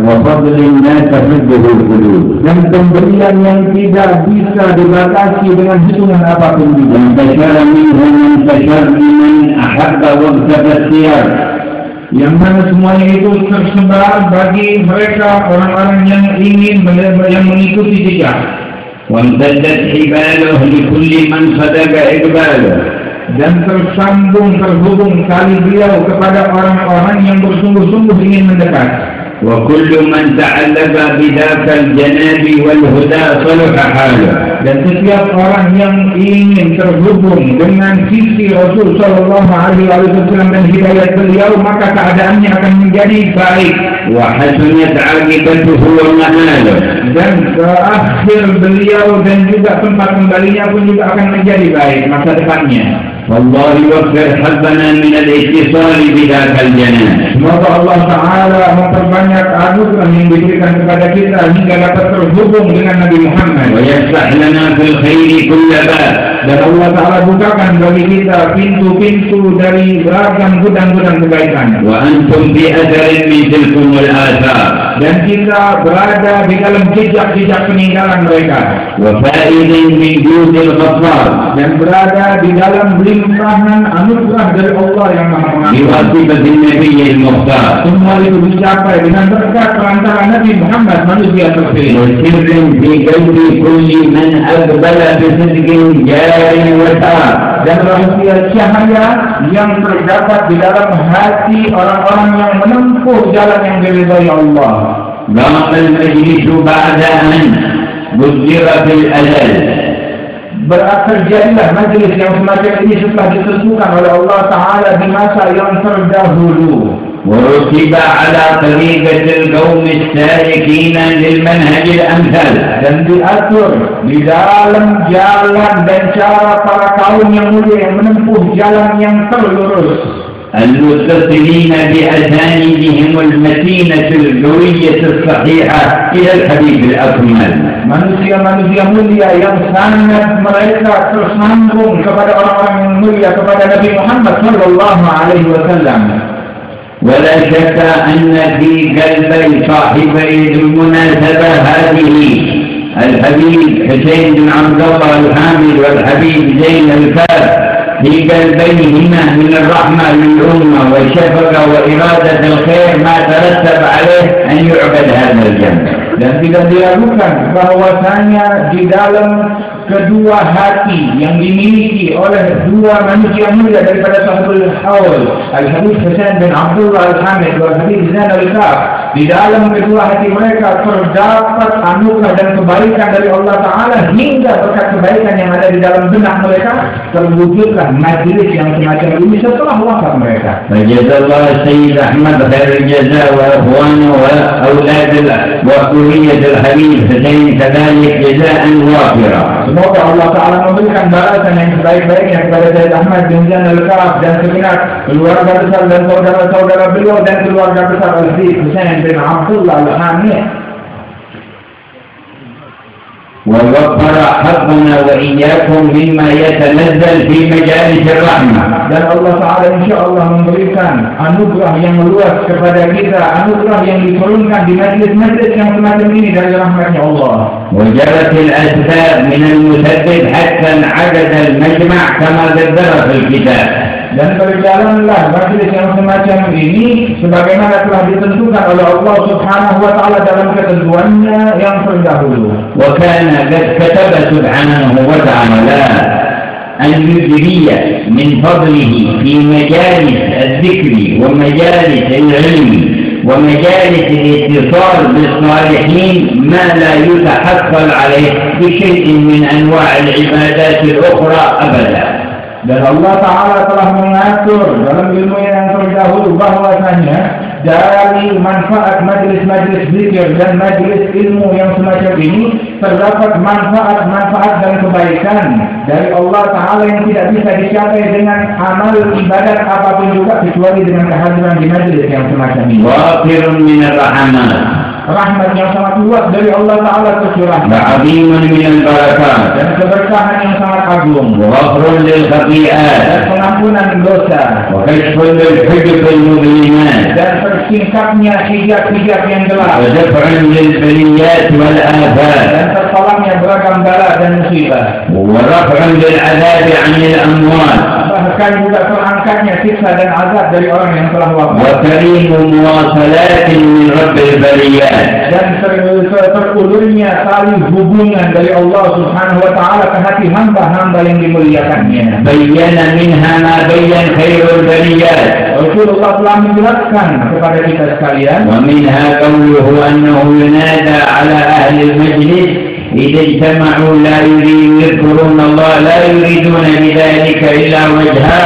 وفضل لا تحده الحدود. Dan pemberian yang tidak bisa dibatasi dengan hitungan apapun juga. انتشر منه منتشر لمن أحب وابتغى الثياب. Yang mana semuanya itu tersebar bagi mereka orang-orang yang ingin yang mengikuti jejak. وامتدت حباله لكل من صدق إقباله. Dan terhubung tali beliau kepada orang-orang yang bersungguh-sungguh ingin mendekat. وكل من تعلق بذاك الجناب والهدى صلح حاله. Dan setiap orang yang ingin terhubung dengan sisi Rasul Sallallahu Alaihi Wasallam dan hidayah beliau, maka keadaannya akan menjadi baik. وحسنت عاقبته ومآله. Dan akhir beliau dan juga tempat kembalinya pun juga akan menjadi baik masa depannya. والله يغفر حظنا من الاتصال بذاك الجنان. Semoga Allah Ta'ala memperbanyak anugerah yang diberikan kepada kita hingga dapat terhubung dengan Nabi Muhammad. ويفتح لنا في الخير كل باب. Dan Allah Ta'ala bukakan bagi kita pintu-pintu dari beragam gudang-gudang kebaikan. وأنتم في أثر من تلكم الآثار. Dan kita berada di dalam jejak-jejak peninggalan mereka. وفائد من جود الغفار. Dan berada di dalam limpahan anugerah dari Allah yang Maha Pengampun. بواسطة النبي المختار. Semua itu dicapai dengan berkat perantara Nabi Muhammad, manusia terpilih. وسر في قلب كل من أقبل بصدق جار وسار. Dan rahasia cahaya yang terdapat di dalam hati orang-orang yang menempuh jalan yang diridhai Allah. ضاق المجلس بعد أن بذر في الأزل. Terjadilah majlis yang semacam ini setelah ditentukan oleh Allah Ta'ala di masa yang terdahulu. ورتب على طريقة القوم السالكين للمنهج الأمثل. Dan diatur di dalam jalan dan cara para kaum yang mulia yang menempuh jalan yang terlurus. المتصلين بأسانيدهم المتينة القوية الصحيحة إلى الحبيب الأكمل. Manusia-manusia mulia yang sangat mereka tersambung kepada orang-orang yang mulia, kepada Nabi Muhammad Sallallahu Alaihi Wasallam. ولا شك أن في قلبي صاحبي المناسبة هذه الحبيب حسين بن عبد الله الحامد والحبيب زين الكاف في قلبيهما من الرحمة للأمة والشفقة وإرادة الخير ما ترتب عليه أن يعبد هذا الجنب. Dan tidak diragukan bahwasanya di dalam kedua hati yang dimiliki oleh dua manusia mulia daripada Sahibul Haul, Al-Habib Husain bin Abdullah Al-Hamid dan Habib Zain Al-Kaf, di dalam kedua hati mereka terdapat anugerah dan kebaikan dari Allah Ta'ala, hingga berkat kebaikan yang ada di dalam benak mereka terwujudlah majlis yang semacam ini setelah wafat mereka. فجزا السيد أحمد خير الجزاء وأخوانه وأولاد وذرية الحبيب حسين كذلك جزاء وافرا. Semoga Allah Ta'ala memberikan balasan yang sebaik-baiknya kepada Sayyid Ahmad bin Zain Al-Kaf dan segenap keluarga besar dan saudara-saudara beliau dan keluarga besar Al-Habib Husain bin Abdullah Al-Hamid. ووفر حظنا وإياكم مما يتنزل في مجالس الرحمة. Dan Allah Ta'ala insyaAllah memberikan anugerah yang luas kepada kita, anugerah yang diturunkan di majlis-majlis yang semacam ini dari rahmatnya Allah. وجرت الأسباب من المسبب حتى انعقد المجمع كما ذكر في الكتاب. Dan berjalanlah majlis yang semacam ini sebagaimana telah ditentukan oleh Allah Subhanahu wa Ta'ala dalam ketentuannya yang terdahulu. وكان قد كتب سبحانه وتعالى أن يجري من فضله في مجالس الذكر ومجالس العلم ومجالس الاتصال بالصالحين ما لا يتحصل عليه بشيء من أنواع العبادات الأخرى أبدا. Dan Allah Ta'ala telah mengatur dalam ilmu yang terdahulu bahwasanya dari manfaat majlis-majlis zikir dan majlis ilmu yang semacam ini terdapat manfaat-manfaat dan kebaikan dari Allah Ta'ala yang tidak bisa dicapai dengan amal ibadat apapun juga kecuali dengan kehadiran di majlis yang semacam ini. وافر من الرحمات. Rahmat yang sangat luas dari Allah Ta'ala tercurah. وعظيم من البركات. Dan keberkahan yang sangat agung. وغفر للخطيئات. Dan pengampunan dosa. وكشف للحجب المظلمات. Dan tersingkapnya hijab-hijab yang gelap, ودفع للبليات والآفات, dan tertolaknya beragam bala dan musibah, ورفع للعذاب عن الأموات, bahkan juga terangkatnya siksa dan azab dari orang yang telah wafat, وكريم مواصلات من رب البريات, dan terulurnya tali hubungan dari Allah Subhanahu wa taala ke hati hamba-hamba yang dimuliakannya. بين منها ما بين خير البريات, Rasulullah telah menjelaskan kepada kita sekalian, ومنها قوله أنه ينادى على أهل المجلس إذا اجتمعوا لا يذكرون الله لا يريدون بذلك إلا وجهه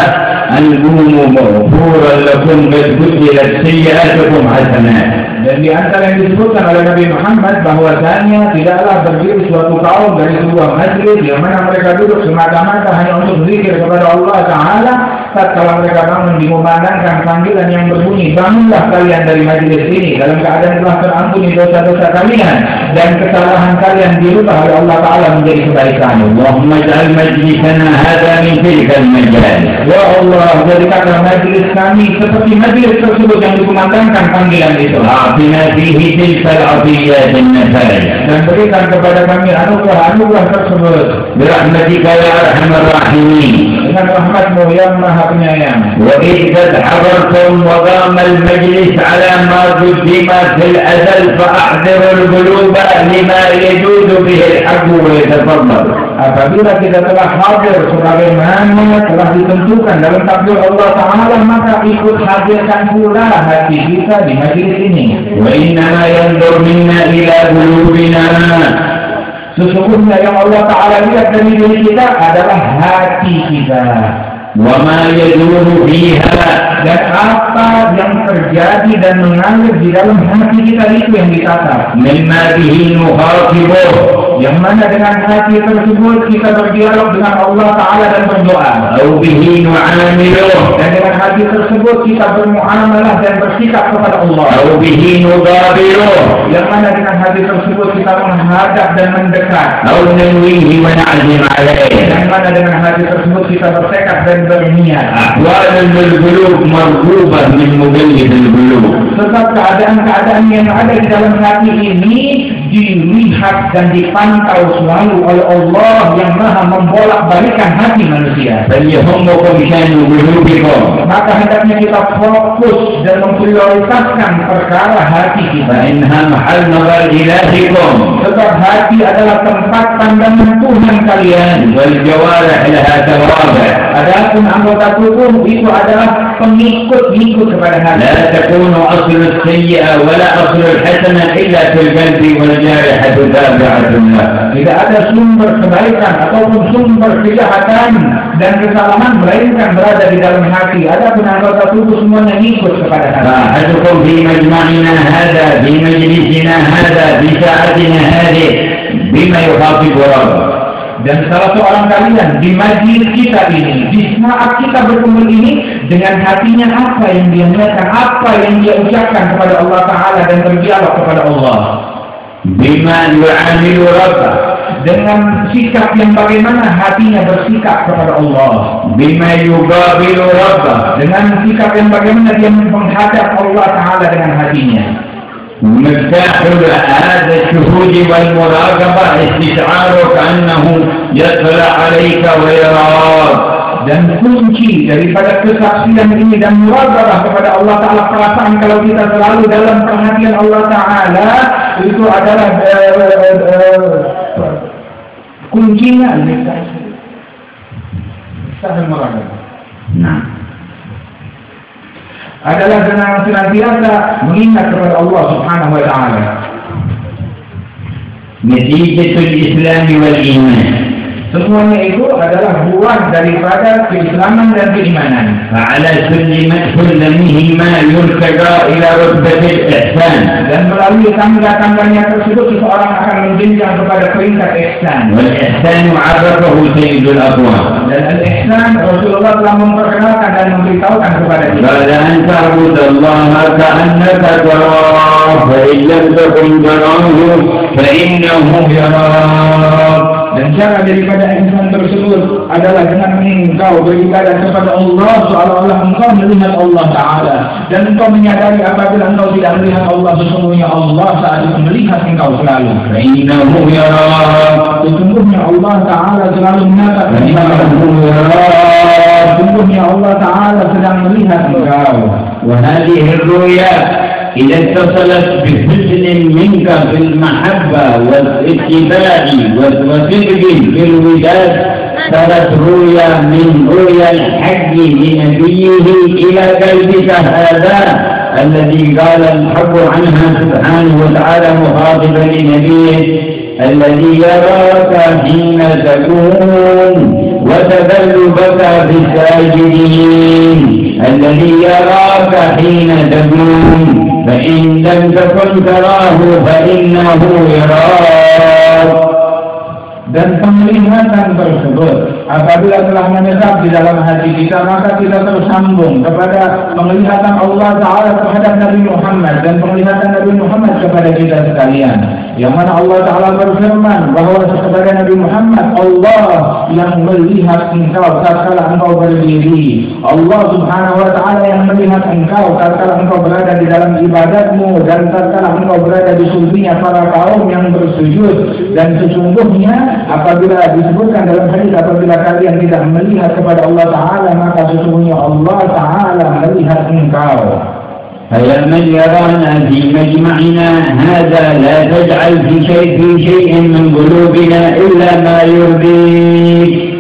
أن قوموا مغفورا لكم قد بدلت سيئاتكم حسنات. dan di antara yang disebutkan oleh Nabi Muhammad bahwasanya tidaklah berdiri suatu kaum dari sebuah majlis yang mana mereka duduk semata-mata hanya untuk berzikir kepada Allah Ta'ala. Tatkala mereka bangun dimumandangkan panggilan yang berbunyi, bangunlah kalian dari majlis ini dalam keadaan telah terampuni dosa-dosa kalian dan kesalahan kalian dirubah oleh Allah Ta'ala menjadi kebaikan. اللهم اجعل مجلسنا هذا من تلك المجالس. Ya Allah, jadikanlah majlis kami seperti majlis tersebut yang dikumandangkan panggilan itu. أعطنا فيه تلك العطيات النفائس. Dan berikan kepada kami anugerah-anugerah tersebut برحمتك يا أرحم الراحمين. dengan rahmat-Mu yang Maha Penyayang. وإذ قد حضرتم وقام المجلس على ما قدم في الأزل فأحضروا القلوب لما يجوز به الحق ويتفضل. Apabila kita telah hadir sebagaimana telah ditentukan dalam takdir Allah Ta'ala, maka ikut hadirkan pula hati kita di majlis ini. وإنما ينظر منا إلى قلوبنا. Sesungguhnya yang Allah Ta'ala lihat dari diri kita adalah hati kita, وما يدور فيها. dan apa yang terjadi dan mengalir di dalam hati kita itu yang ditata. مما به نخاطبه. Yang mana dengan hati tersebut kita berdialog dengan Allah Ta'ala dan berdoa. أو به نعامله. Dan dengan hati tersebut kita bermuamalah dan bersikap kepada Allah. أو به نضابره. Yang mana dengan hati tersebut kita menghadap dan mendekat. أو ننويه ونعزم عليه. Yang mana dengan hati tersebut kita bertekad dan berniat. أحوال القلوب مرغوبة من مبلغ القلوب. Sebab keadaan-keadaan yang ada di dalam hati ini dilihat dan dipantau selalu oleh Allah yang Maha membolak-balikan hati manusia. فليهمكم شأن قلوبكم. Maka hendaknya kita fokus dan memprioritaskan perkara hati kita. فإنها محل نظر إلهكم. Sebab hati adalah tempat pandangan Tuhan kalian. والجوارح لها توابع. Adapun anggota tubuh itu adalah pengikut-ngikut kepada hati. لا تكون أصل السيئة ولا أصل الحسنة إلا في القلب والجارحة تابعة له. Tidak ada sumber kebaikan ataupun sumber kejahatan dan kesalahan melainkan berada di dalam hati. Adapun anggota tubuh semuanya ikut kepada hati. فأحدكم في مجمعنا هذا في مجلسنا هذا في ساعتنا هذه بما يخاطب ربه. Dan salah seorang kalian di majlis kita ini, di saat kita berkumpul ini, dengan hatinya apa yang dia niatkan, apa yang dia ucapkan kepada Allah Ta'ala dan berdialog kepada Allah. بما يعامل ربه. Dengan sikap yang bagaimana hatinya bersikap kepada Allah. بما يقابل ربه. Dengan sikap yang bagaimana dia menghadap Allah Ta'ala dengan hatinya. مفتاح هذا الشهود والمراقبة استشعارك أنه يطلع عليك ويراك. Dan kunci daripada kesaksian ini dan muraqabah kepada Allah Ta'ala, perasaan kalau kita selalu dalam perhatian Allah Ta'ala, itu adalah kuncinya Nah, adalah dengan senantiasa mengingat kepada Allah Subhanahu wa Ta'ala. نتيجة الإسلام والإيمان. Semuanya itu adalah buah daripada keislaman dan keimanan. فعلى سلمهما يرتقى إلى رتبة الإحسان. Dan melalui tangga-tangganya tersebut seseorang akan menjenjang kepada peringkat ihsan. والإحسان عرفه سيد الأقوام. Dan al-ihsan Rasulullah telah memperkenalkan dan memberitahukan kepada kita. قال أن تعبد الله كأنك تراه فإن لم تكن تراه فإنه يراك. Dan cara daripada insan tersebut adalah dengan engkau beribadah kepada Allah seolah-olah engkau melihat Allah Ta'ala. Dan engkau menyadari apabila engkau tidak melihat Allah, sesungguhnya Allah saat itu melihat engkau selalu. فإنه يراك. Sesungguhnya Allah Ta'ala selalu menatap engkau. Sesungguhnya Allah Ta'ala sedang melihat engkau. وهذه الرؤيا إذا اتصلت بحسن منك في المحبة والاتباع وصدق في الوداد صارت رؤيا من رؤيا الحق لنبيه إلى قلبك هذا الذي قال الحق عنها سبحانه وتعالى مخاطبا لنبيه الذي يراك حين تقوم وتقلبك في الساجدين الذي يراك حين تقوم فإن لم تكن تراه فإنه يراك. Dan penglihatan tersebut apabila telah menetap di dalam hati kita, maka kita tersambung kepada penglihatan Allah Ta'ala terhadap Nabi Muhammad dan penglihatan Nabi Muhammad kepada kita sekalian. Yang mana Allah Ta'ala berfirman bahawa kepada Nabi Muhammad, Allah yang melihat engkau tatkala engkau berdiri. Allah Subhanahu Wa Ta'ala yang melihat engkau tatkala engkau berada di dalam ibadatmu dan tatkala engkau berada di sudutnya para kaum yang bersujud. Dan sesungguhnya apabila disebutkan dalam hadis, apabila kalian tidak melihat kepada Allah Ta'ala, maka sesungguhnya Allah Ta'ala melihat engkau. فيا من يرانا في مجمعنا هذا لا تجعل في شيء من قلوبنا إلا ما يرضيك.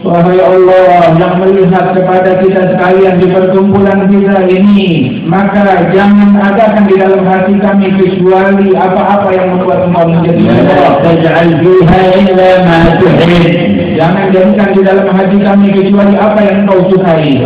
Wahai Allah yang melihat kepada kita sekalian di perkumpulan kita ini, maka jangan adakan di dalam hati kami kecuali apa-apa yang membuat engkau menjadi jangan jadikan di dalam hati kami kecuali apa yang engkau sukai.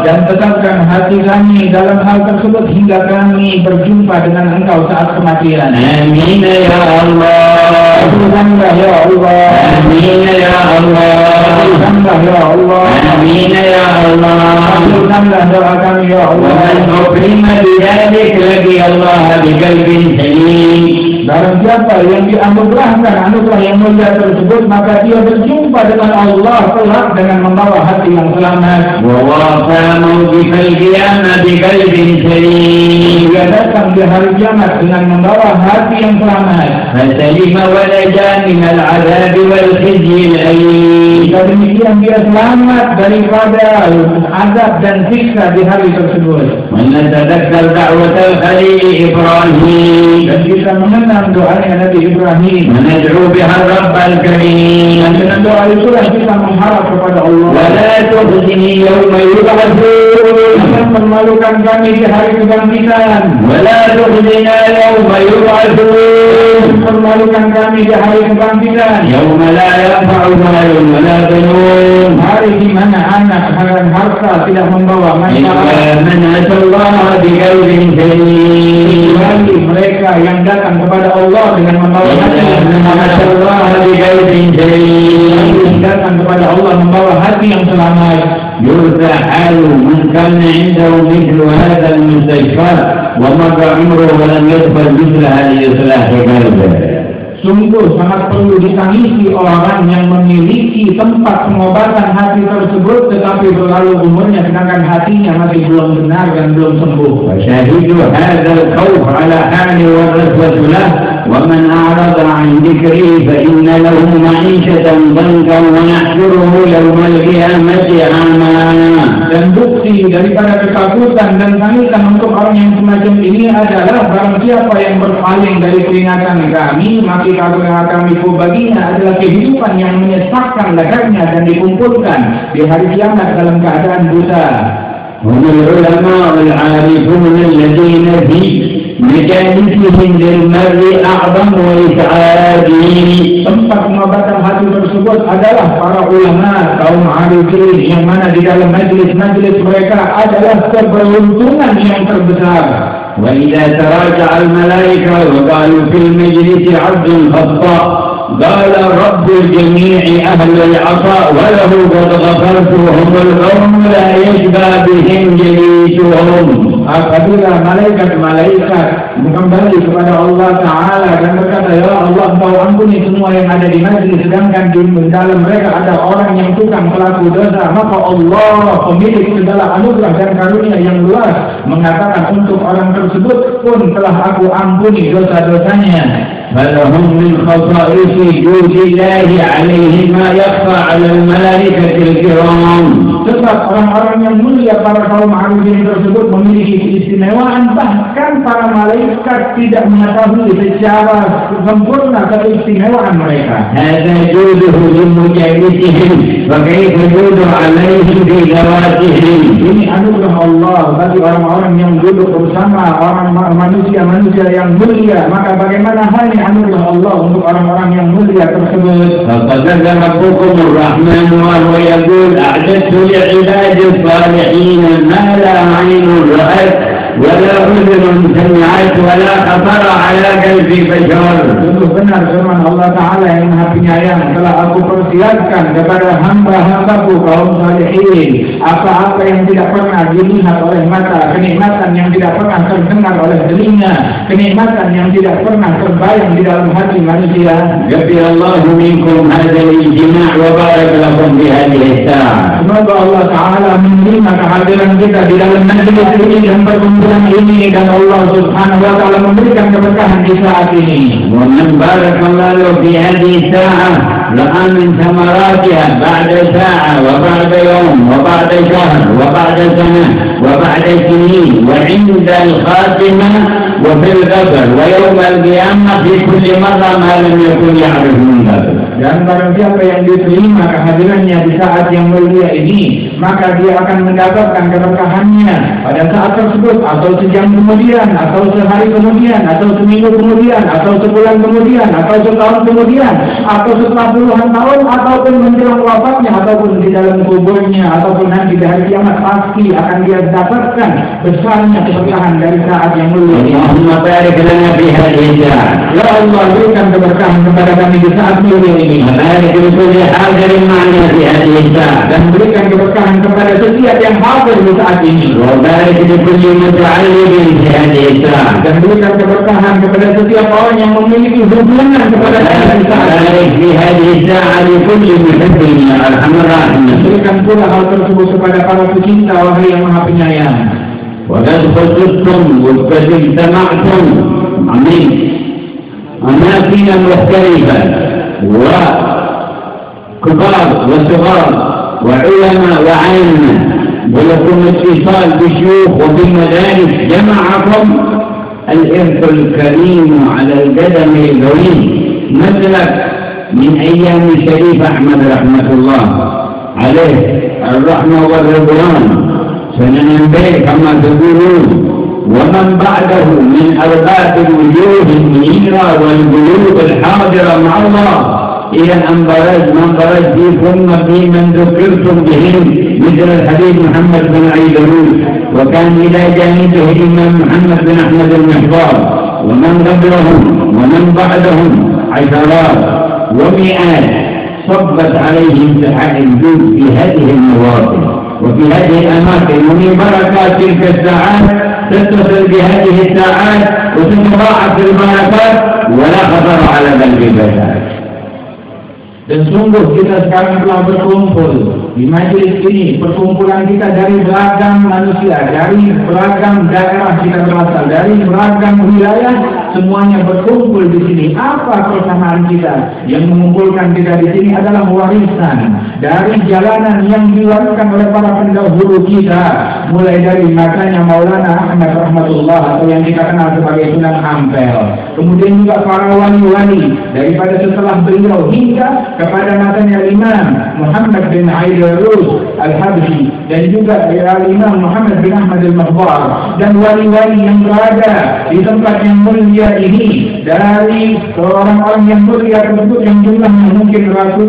Dan tetapkan hati kami dalam hal tersebut hingga kami berjumpa dengan engkau saat kematian. Amin ya Allah. Alhamdulillah ya Allah. Amin ya Allah. Alhamdulillah ya Allah. Amin ya Allah. Alhamdulillah doa kami ya Allah. ومن أكرم بذلك لقي الله بقلب سليم. Barang siapa yang dianugerahkan anugerah yang mulia tersebut, maka dia berjumpa dengan Allah kelak dengan membawa hati yang selamat. ووافى موقف القيامة بقلب سليم. Dia datang di hari kiamat dengan membawa hati yang selamat. فسلم ونجا من العذاب والخزي الأليم. Jika demikian dia selamat daripada azab dan siksa di hari tersebut. ونتذكر دعوة الخليل إبراهيم. Dan kita mengenang doanya Nabi Ibrahim. وندعو بها الرب الكريم. Dan dengan doa itulah kita mengharap kepada Allah. ولا تخزني يوم يبعثون. Jangan memalukan kami di hari kebangkitan. ولا تخزنا يوم يبعثون. Memalukan kami di hari kebangkitan. يوم لا ينفع مال ولا بنون. Hari di mana anak dan harta tidak membawa manfaat. إلا من أتى الله بقلب سليم. Kecuali mereka yang datang kepada Allah dengan membawa hati إلا yang من selamat. أتى الله بقلب سليم. Yang datang kepada Allah membawa hati yang selamat. يرثى حال من كان عنده مثل هذا المستشفى ومر عمره ولم يدخل مثلها لإصلاح قلبه. Sungguh sangat perlu ditangisi orang yang memiliki tempat pengobatan hati tersebut, tetapi berlalu umurnya sedangkan hatinya masih belum benar dan belum sembuh. وشاهد هذا الخوف على حال والرسوة له ومن أعرض عن ذكري فإن له معيشة ضنكا ونحشره يوم القيامة أعمى. Dan bukti daripada ketakutan dan tangisan untuk orang yang semacam ini adalah barang siapa yang berpaling dari peringatan kami, maka kami baginya adalah kehidupan yang menyesatkan lehernya dan dikumpulkan di hari kiamat dalam keadaan buta. هم العلماء العارفون الذين في مجالسهم للمرء أعظم وإسعاده. Tempat pengobatan hati tersebut adalah para ulama kaum arifin yang mana di dalam majlis-majlis mereka adalah keberuntungan yang terbesar. وإذا تراجع الملائكة وقالوا في المجلس عبد خطاء قال رب جميع أهل العطاء وله قد غفرت وهم القوم لا يشبع بهم جليسهم. apabila malaikat-malaikat kembali kepada Allah Ta'ala dan berkata, ya Allah, Engkau ampuni semua yang ada di majlis, sedangkan di dalam mereka ada orang yang tukang pelaku dosa, maka Allah pemilik segala anugerah dan karunia yang luas mengatakan untuk orang tersebut pun telah aku ampuni dosa-dosanya. فلهم من خصائص جود الله عليهم ما يخفى على الملائكة الكرام. Sebab orang-orang yang mulia, para kaum arifin tersebut memiliki keistimewaan, bahkan para malaikat tidak mengetahui secara sempurna keistimewaan mereka. هذا جوده لمجالسهم وكيف جود عليهم في ذواتهم. Ini anugerah Allah bagi orang-orang yang duduk bersama orang manusia-manusia yang mulia, maka bagaimana halnya anugerah Allah untuk orang-orang yang mulia tersebut. فقد ربكم الرحمن وهو يقول أعددت لعباد الصالحين ما لا عين رأت ولا أذن سمعت ولا خطر على قلب بشر. Sungguh benar firman Allah Ta'ala yang Maha Penyayang, telah aku persiapkan kepada hamba-hambaku kaum salihin apa-apa yang tidak pernah dilihat oleh mata, kenikmatan yang tidak pernah terdengar oleh telinga, kenikmatan yang tidak pernah terbayang di dalam hati manusia. Jazallahu minkum hadzal ijtima' wa barak lakum fi hadhihi as-sa'ah. Semoga Allah Ta'ala menerima kehadiran kita di dalam majlis ini dan perkumpulan ini, dan Allah Subhanahu wa Ta'ala memberikan keberkahan di saat ini. Wa man barakallahu fi hadhihi as-sa'ah ra'a min thamaratiha ba'da sa'a wa ba'da yawm wa ba'da shahr wa ba'da sanah wa ba'da sinin wa 'inda al-khatimah wa fil qabr wa yawm al-qiyamah fi kulli marra ma lam yakun ya'rifu. Dan barang siapa yang diterima kehadirannya di saat yang mulia ini, maka dia akan mendapatkan keberkahannya pada saat tersebut, atau sejam kemudian, atau sehari kemudian, atau seminggu kemudian, atau sebulan kemudian, atau setahun kemudian, atau setelah puluhan tahun, ataupun menjelang wafatnya, ataupun di dalam kuburnya, ataupun nanti di hari kiamat, pasti akan dia dapatkan besarnya keberkahan dari saat yang mulia. Allahumma barik lana fi hadhihi as-sa'ah. Ya Allah, berikan keberkahan kepada kami di saat mulia ini. Barik li kulli hadirin ma'ana fi hadhihi as-sa'ah. Dan berikan keberkahan kepada setiap yang hadir di saat ini. Wa barik li kulli muta'allimin fi hadhihi as-sa'ah. Dan berikan keberkahan kepada setiap orang yang memiliki hubungan kepada kita di saat ini. Barik fi hadhihi as-sa'ah li kulli muhibbin ya arhamar rahimin. Berikan pula hal tersebut kepada para pecinta, wahai yang Maha Penyayang. وقد خصصتم وقد اجتمعتم من أماكن مختلفة وكبار وصغار وعلماء وعامة، ولكم اتصال بشيوخ وبمدارس جمعكم الإرث الكريم على القدم القويم، مسلك من أيام الشريف أحمد رحمة الله عليه الرحمة والرضوان سننبه كما تقولون، ومن بعده من أرباب الوجوه المنيرة والقلوب الحاضرة مع الله، إلى أن برز من برز فيكم في من ذكرتم بهم مثل الحبيب محمد بن عيدروس، وكان إلى جانبه الإمام محمد بن أحمد المحفار، ومن قبلهم ومن بعدهم عشرات ومئات صبت عليهم سحائب الجود في هذه المواطن وفي هذه الأماكن، ومن بركات تلك الساعات تتصل بهذه الساعات وتتضاعف البركات ولا خطر على قلب البشر. Dan sungguh kita sekarang telah berkumpul di majelis ini, perkumpulan kita dari beragam manusia, dari beragam daerah kita berasal, dari beragam wilayah, semuanya berkumpul di sini. Apa persamaan kita? Yang mengumpulkan kita di sini adalah warisan dari jalanan yang diwariskan oleh para pendahulu kita, mulai dari masanya Maulana Ahmad rahmatullah atau yang kita kenal sebagai Sunan Ampel, kemudian juga para wali-wali daripada setelah beliau hingga kepada masanya Imam Muhammad bin Aidurus Al-Habsyi, dan juga Imam Muhammad bin Ahmad Al-Mahbar, dan wali-wali yang berada di tempat yang mulia ini, dari orang-orang yang mulia tersebut yang jumlahnya mungkin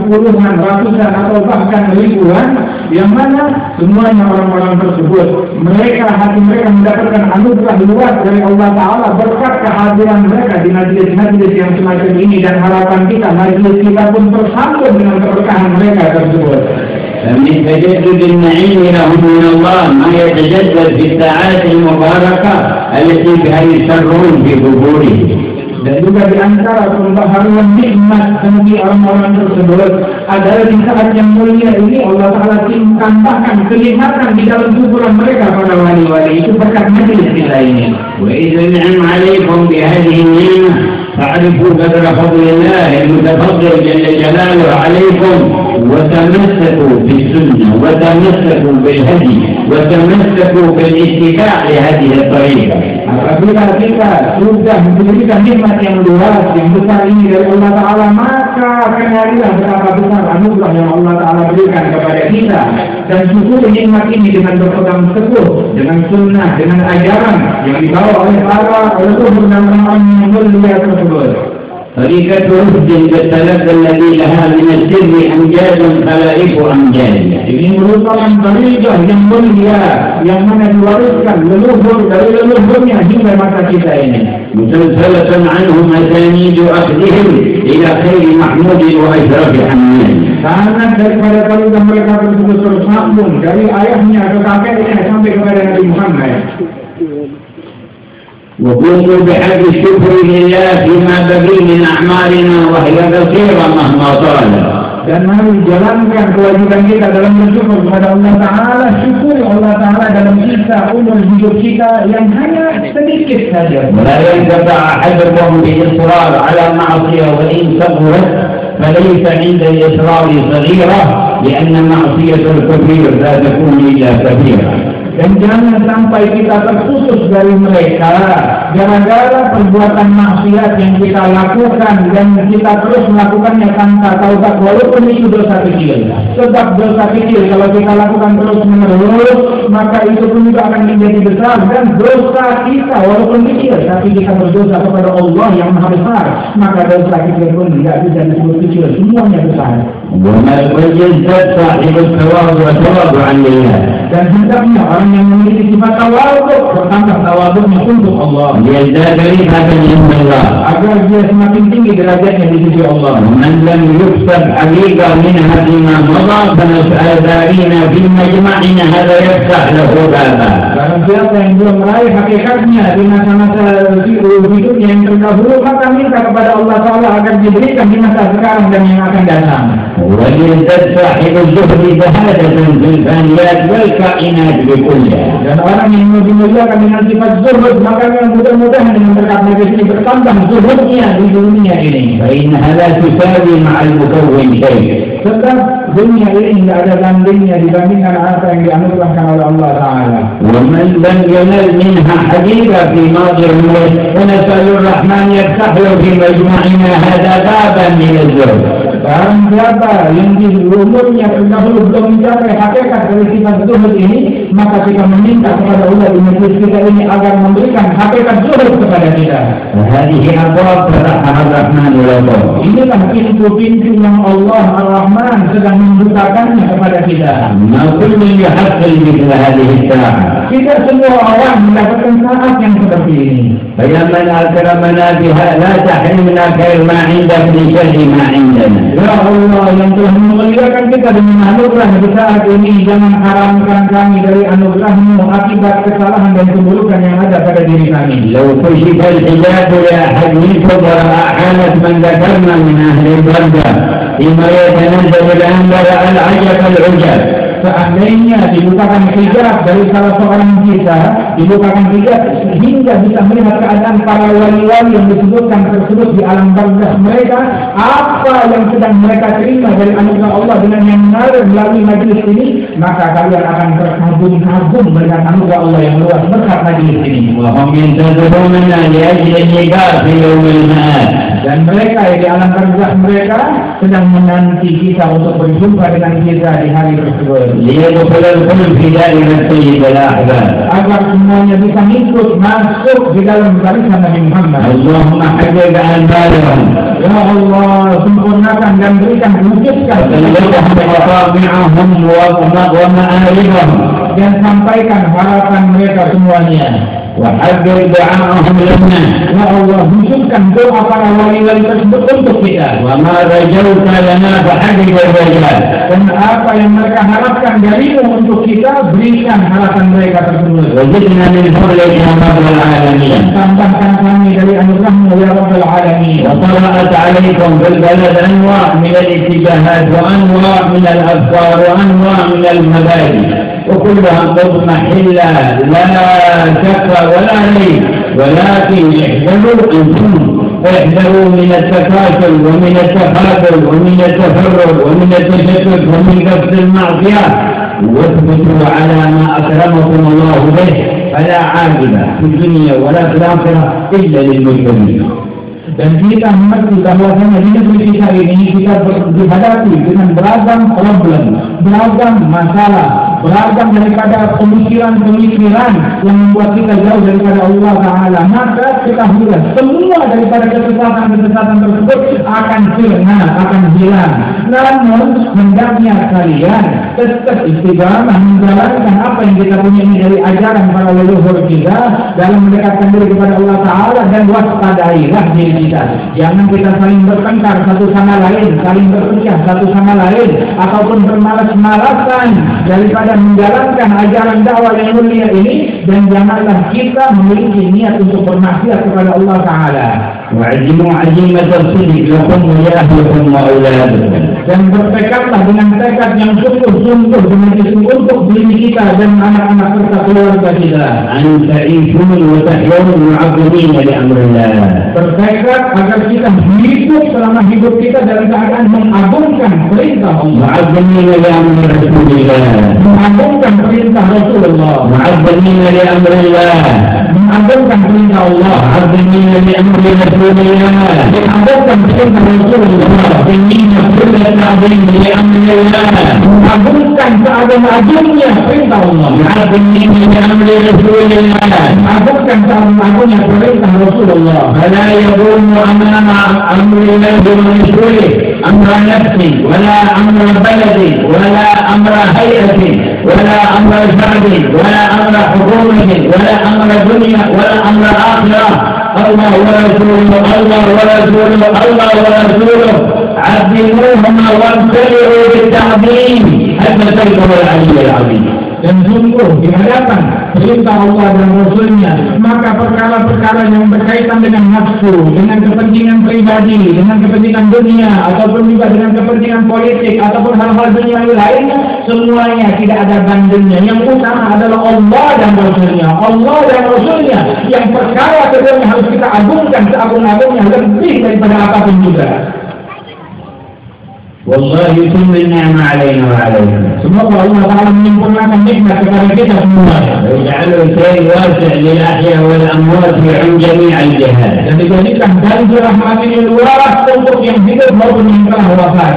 puluhan, ratusan atau bahkan ribuan, yang mana semuanya orang-orang tersebut mereka, hati mereka mendapatkan anugerah luas dari Allah Ta'ala berkat kehadiran mereka di majlis-majlis yang semacam ini, dan harapan kita majlis kita pun bersambung dengan keberkahan mereka tersebut. فمن تجدد النعيم لهم من الله ما يتجدد في الساعات المباركة التي بها يسرون في قبورهم. Dan juga di antara pembaharuan nikmat bagi orang-orang tersebut adalah di saat yang mulia ini Allah Ta'ala tambahkan kenikmatan di dalam kuburan mereka para wali-wali itu berkat majlis kita ini. وإذا نعم عليكم بهذه النعمة فاعرفوا قدر فضل الله المتفضل جل جلاله عليكم وتمسكوا بالسنة وتمسكوا بالهدي وتمسكوا بالاتباع لهذه الطريقة. Apabila kita sudah diberikan nikmat yang luas, yang besar ini dari Allah Ta'ala, maka kenalilah betapa besar anugerah yang Allah Ta'ala berikan kepada kita. Dan syukuri nikmat ini dengan berpegang teguh dengan sunnah, dengan ajaran yang dibawa oleh para ulama dan orang yang mulia tersebut. طريقة رشد بالتلقي الذي لها من السر أمجاد خلائق أمجاد. Ini merupakan tariqah yang mulia yang mana diwariskan leluhur dari leluhurnya hingga masa kita ini. مسلسلة عنهم أسانيد أخذهم إلى خير محمود وأشرف حماد. Sangat daripada tariqah mereka tersebut tersambung dari ayahnya ke kakeknya sampai kepada Nabi Muhammad. وقوموا بحق الشكر لله فيما بقي من أعمالنا وهي قصيرة مهما طالت. Dan mari jalankan kewajiban kita dalam bersyukur kepada Allah Ta'ala. Syukuri Allah Ta'ala dalam kita umur hidup kita yang hanya sedikit saja. ولا ينقطع أحدكم بالإصرار على معصية وإن صغرت فليس عند الإصرار صغيرة لأن معصية الكبير لا تكون إلا كبيرة. Dan jangan sampai kita terputus dari mereka gara-gara perbuatan maksiat yang kita lakukan dan kita terus melakukannya tanpa taubat walaupun itu dosa kecil. Sebab dosa kecil kalau kita lakukan terus menerus maka itu pun juga akan menjadi besar, dan dosa kita walaupun kecil tapi kita berdosa kepada Allah yang Maha Besar maka dosa kecil pun tidak bisa disebut kecil, semuanya besar. ويزداد صاحب التواضع تواضعا لله. Dan hendaknya orang yang memiliki sifat tawaduk bertambah tawaduknya untuk Allah. يزداد رفعة عند الله. Agar dia semakin tinggi derajatnya di sisi Allah. ومن لم يكسب حقيقة منها فيما مضى فنسأل دارينا في مجمعنا هذا يفتح له بابا. Barang siapa yang belum meraih hakikatnya di masa-masa hidupnya yang terdahulu, maka minta kepada Allah Ta'ala agar diberikan di masa sekarang dan yang akan datang. وليزداد صاحب الزهد شهادة في الفانيات والكائنات بكلها. Dan orang yang dimuliakan dengan sifat zuhud, maka yang mudah-mudahan dengan berkat majlis ini bertambah zuhudnya di dunia ini. فإنها لا تساوي مع المكون شيء. Sebab dunia ini tidak ada bandingnya dibandingkan apa yang dianugerahkan oleh Allah Ta'ala. ومن لم ينل منها حقيقة في ماضي عمره فنسأل الرحمن يفتح له في مجمعنا هذا بابا من الزهد. Barang siapa yang di umurnya terdahulu belum mencapai hakikat dari sifat zuhud ini, maka kita meminta kepada Allah di majlis kita ini agar memberikan hakikat zuhud kepada kita. وهذه أبواب فتحها الرحمن لكم. Inilah pintu-pintu yang Allah Ar-Rahman sedang membukakannya kepada kita. ما كل يحصل مثل هذه الساعة. Tidak semua orang mendapatkan saat yang seperti ini. فيا من أكرمنا بها لا تحرمنا خير ما عندك لشر ما عندنا. Ya Allah yang telah memuliakan kita dengan anugerah di saat ini, jangan haramkan kami dari anugerah-Mu akibat kesalahan dan keburukan yang ada pada diri kami. لو كشف الحجاب لأحد منكم ورأى حالة من ذكرنا من أهل البلدة فيما يتنزل الأنبر العجب العجب. Seandainya dibukakan hijab dari salah seorang kita, dibukakan hijab hingga bisa melihat keadaan para wali-wali yang disebutkan tersebut di alam barzakh mereka, apa yang sedang mereka terima dari anugerah Allah dengan yang mengalir melalui majlis ini, maka kalian akan terkagum-kagum melihat anugerah Allah yang luas berkat majlis ini. وهم ينتظروننا لأجل النجاة في يوم المآل. Dan mereka yang di alam barzakh mereka sedang menanti kita untuk berjumpa dengan kita di hari tersebut. ليدخل الكل في دائرة سيد الأحباب. Agar semuanya bisa ikut masuk di dalam barisan Nabi Muhammad. اللهم حبب أنبالهم. Ya Allah, sempurnakan dan berikan wujudkan وبلغهم مطامعهم ومآلهم. dan sampaikan harapan mereka semuanya. وحبب دعاءهم لنا. Ya Allah, khususkan doa para wali-wali tersebut untuk kita. وما رجوت لنا فحبب الرجال. Dan apa yang mereka harapkan darimu untuk kita, berikan harapan mereka tersebut. وزدنا من فضلك يا رب العالمين. Tambahkan kami dari anugerahmu ya Rabbal Alamin. وطرأت عليكم في البلد أنواع من الاتجاهات وأنواع من الأفكار وأنواع من المبادئ وكلها مضمحلة لا شك ولا ريب، ولكن احذروا أنتم، احذروا من التكاسل ومن التخاذل ومن التفرد ومن التشتت ومن قصد المعصية، واثبتوا على ما أكرمكم الله به، فلا عاقبة في الدنيا ولا في الآخرة إلا للمتقين. Dan kita mengerti bahwasanya di negeri kita ini kita dihadapi dengan beragam problem, beragam masalah, beragam daripada pemikiran-pemikiran yang membuat kita jauh daripada Allah Ta'ala. Maka ketahuilah semua daripada kesesatan-kesesatan tersebut akan sirna, akan hilang. Namun hendaknya kalian tetap istiqamah menjalankan apa yang kita punya ini dari ajaran para leluhur kita dalam mendekatkan diri kepada Allah Ta'ala, dan waspadailah diri kita. Jangan kita saling bertengkar satu sama lain, saling berpecah satu sama lain, ataupun bermalas-malasan daripada menjalankan ajaran dakwah yang mulia ini. Dan janganlah kita memiliki niat untuk bermaksiat kepada Allah Ta'ala. وعزموا عزيمة الصدق لكم ويأهلكم وأولادكم. Dan bertekadlah dengan tekad yang sungguh-sungguh dengan isu untuk diri kita dan anak-anak serta keluarga kita. أن تعيشون وتحيون معظمين لأمر الله. Bertekad agar kita hidup selama hidup kita dalam keadaan mengagungkan perintah Allah, معظمين لأمر رسول الله. mengagungkan perintah Rasulullah, معظمين لأمر الله. mengagungkan perintah Allah, معظمين لأمر رسول الله. mengagungkan perintah Rasulullah, معظمين كل تعظيم لأمر الله. mengagungkan seagung-agungnya perintah Allah, معظمين لأمر رسول الله. mengagungkan seagung-agungnya perintah Rasulullah. فلا يكون أمام أمر الله ورسوله أمر نفس ولا أمر بلد ولا أمر هيئة ولا أمر شعب ولا أمر حكومة ولا أمر دنيا ولا أمر آخرة. الله ورسوله الله ورسوله الله ورسوله عظموهما وابتلعوا بالتعظيم حتى تلقوا العلي العظيم. Dan sungguh di hadapan perintah Allah dan Rasulnya, maka perkara-perkara yang berkaitan dengan nafsu, dengan kepentingan pribadi, dengan kepentingan dunia, ataupun juga dengan kepentingan politik, ataupun hal-hal dunia lainnya, semuanya tidak ada bandingnya. Yang utama adalah Allah dan Rasulnya. Allah dan Rasulnya yang perkara keduanya harus kita agungkan seagung-agungnya, lebih daripada apapun juga. والله يتم النعمة علينا وعليكم. Semoga Allah Ta'ala menyempurnakan nikmat kepada kita semua, ويجعله خير واسع للأحياء والأموات عن جميع الجهات. dan dijadikan banjir rahmat ini luas untuk yang hidup maupun yang telah wafat.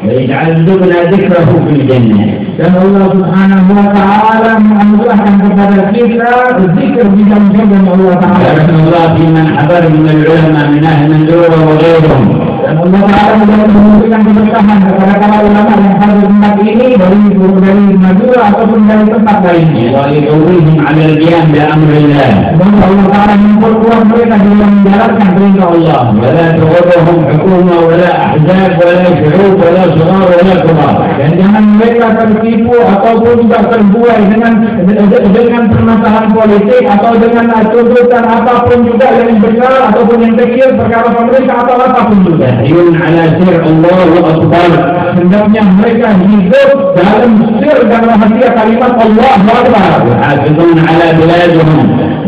ويجعل ذكرنا ذكره في الجنة. Dan Allah Subhanahu wa Ta'ala menganugerahkan kepada kita zikir di dalam surga Allah Ta'ala. بارك الله في من حضر من العلماء من أهل منصورة وغيرهم. Dan Allah Ta'ala memberikan keberkahan kepada para ulama yang hadir di tempat ini dari Madura ataupun dari tempat lainnya. ويقويهم على القيام بأمر الله. Dan Allah Ta'ala memperkuat mereka dalam menjalankan perintah Allah. ولا تغرهم حكومة ولا أحزاب ولا شعوب ولا صغار ولا كبار. Dan jangan mereka tertipu ataupun juga terbuai dengan permasalahan politik atau dengan tuntutan apapun juga yang besar ataupun yang kecil, perkara pemerintah atau apapun juga. يحيون على سر الله وأكبر. Hendaknya mereka hidup dalam sir dan rahasia kalimat Allah Akbar. يحافظون على بلادهم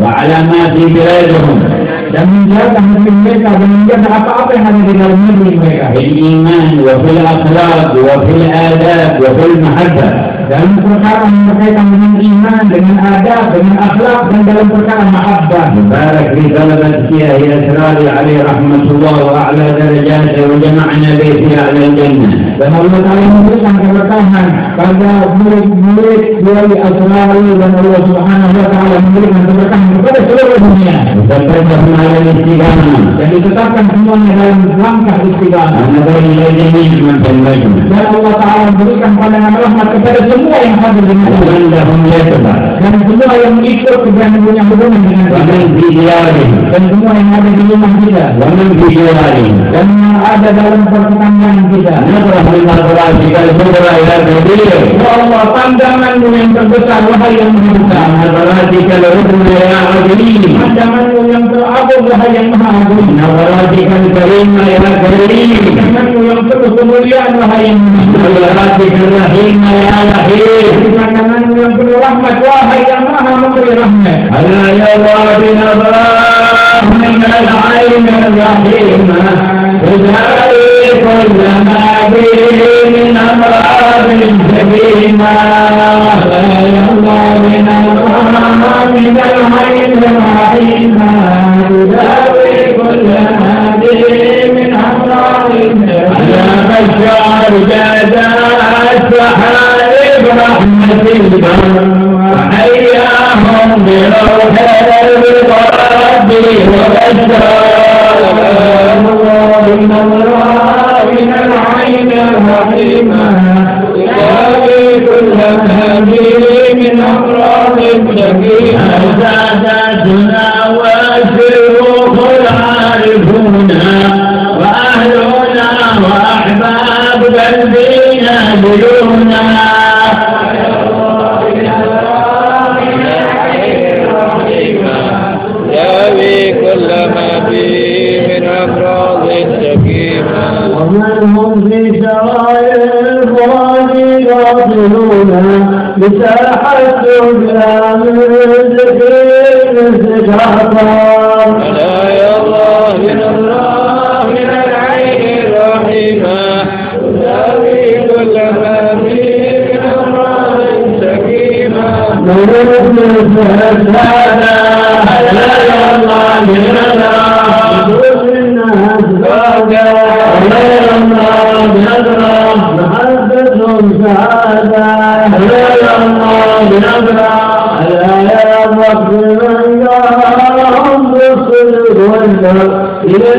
وعلى ما في بلادهم. Dan menjaga negeri mereka dan menjaga apa-apa yang ada di dalam negeri mereka. بالإيمان وفي الأخلاق وفي الآداب وفي المحبة. Dalam perkara yang berkaitan dengan iman, dengan adab, dengan akhlak, dan dalam perkara mahabbah. بارك في طلبتك يا أسرار عليه رحمة الله وأعلى درجاته وجمعنا به في أعلى الجنة. Dan Allah Ta'ala memberikan keberkahan pada murid-murid dari Asrari, dan Allah Subhanahu wa Ta'ala memberikan keberkahan kepada seluruh dunia. وثبتهم على الاستقامة. Dan ditetapkan semuanya dalam langkah istiqamah. ونظر إلى جميع من في المجمع. Dan Allah Ta'ala memberikan pandangan rahmat kepada semua yang hadir di negeri. وعندهم يتبع. dan semua yang ikut dan punya hubungan dengan kita. ومن في ديارهم Dan semua yang ada di rumah kita. ومن في جوارهم Dan yang ada dalam pertemanan kita. نظرة من نظراتك الكبرى إلى كبير Ya Allah, pandanganmu yang terbesar, wahai yang maha besar. نظراتك العظمى يا عظيم Pandanganmu yang teragung, wahai yang maha agung. نظراتك الكريمة يا كريم Pandanganmu yang penuh kemuliaan, wahai yang maha mulia. نظراتك الرحيمة يا رحيم Pandanganmu yang penuh rahmat, wahai yang maha memberi rahmat. ألا يرى بنظرات من العين الرحيمة تداري كل ما به من أمراض سليمة لا يرضى من الرحمن من العين الرحيمة تداوي كل ما به من أمراض على بشار جادا السحائب رحمة البر وحياهم بروح الرب وبشار من الله من العين الرحيمة تداوي كل ما به من أمراض سقيمة. ساداتنا وشيوخ العارفون وأهلنا وأحباب قلبنا بيونا ياوي كل ما فيه من أمراض سقيمة. ومن هم في سرائر الفؤاد غافلون بساحة لا من ذكر استجابا ألا يا الله من الله من العين الرحيمة ياوي كل ما فيه من أمراض سقيمة. إلى